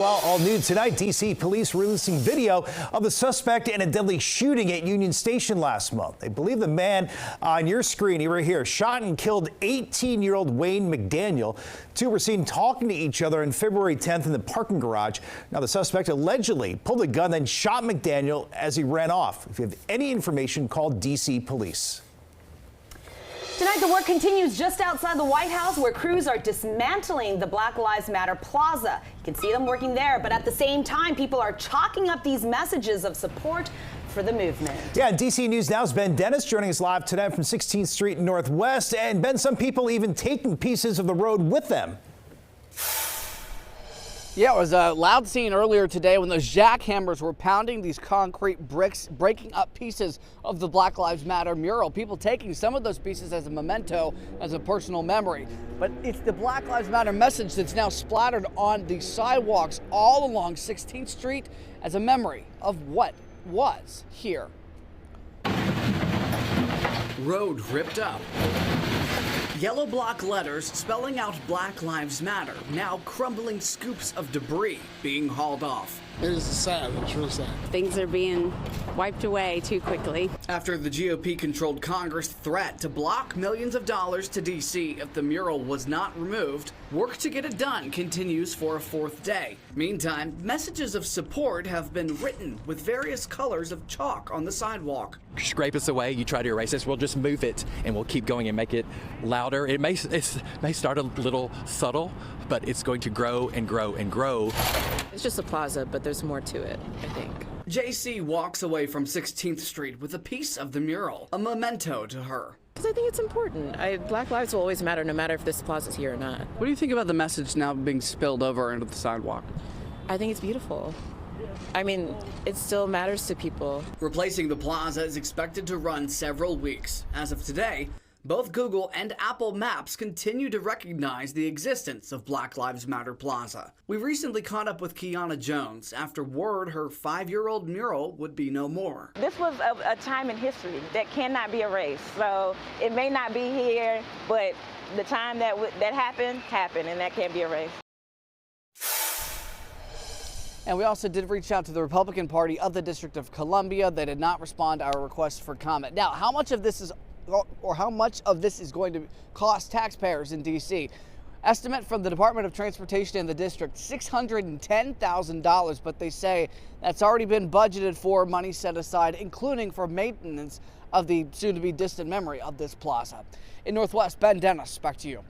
Well, all new tonight, D.C. police releasing video of the suspect in a deadly shooting at Union Station last month. They believe the man on your screen right here shot and killed 18-year-old Wayne McDaniel. Two were seen talking to each other on February 10th in the parking garage. Now, the suspect allegedly pulled a gun, then shot McDaniel as he ran off. If you have any information, call D.C. police. Tonight, the work continues just outside the White House, where crews are dismantling the Black Lives Matter Plaza. You can see them working there, but at the same time, people are chalking up these messages of support for the movement. Yeah, DC News Now's Ben Dennis joining us live tonight from 16th Street Northwest. And Ben, some people even taking pieces of the road with them. Yeah, it was a loud scene earlier today when those jackhammers were pounding these concrete bricks, breaking up pieces of the Black Lives Matter mural. People taking some of those pieces as a memento, as a personal memory. But it's the Black Lives Matter message that's now splattered on the sidewalks all along 16th Street as a memory of what was here. Road ripped up. Yellow block letters spelling out Black Lives Matter, now crumbling scoops of debris being hauled off. It is sad. It's really sad. Things are being wiped away too quickly. After the GOP-controlled Congress threat to block millions of dollars to D.C. if the mural was not removed, work to get it done continues for a fourth day. Meantime, messages of support have been written with various colors of chalk on the sidewalk. Scrape us away, you try to erase us, we'll just move it and we'll keep going and make it louder. It may start a little subtle, but it's going to grow and grow and grow. It's just a plaza, but there's more to it, I think. JC walks away from 16th Street with a piece of the mural, a memento to her. Because I think it's important. Black lives will always matter, no matter if this plaza's here or not. What do you think about the message now being spilled over into the sidewalk? I think it's beautiful. I mean, it still matters to people. Replacing the plaza is expected to run several weeks. As of today, both Google and Apple Maps continue to recognize the existence of Black Lives Matter Plaza. We recently caught up with Kiana Jones after word her 5-year-old mural would be no more. This was a time in history that cannot be erased. So it may not be here, but the time that happened, and that can't be erased. And we also did reach out to the Republican Party of the District of Columbia. They did not respond to our request for comment. Now, how much of this is going to cost taxpayers in D.C.? Estimate from the Department of Transportation and the district, $610,000, but they say that's already been budgeted for, money set aside, including for maintenance of the soon-to-be distant memory of this plaza. In Northwest, Ben Dennis, back to you.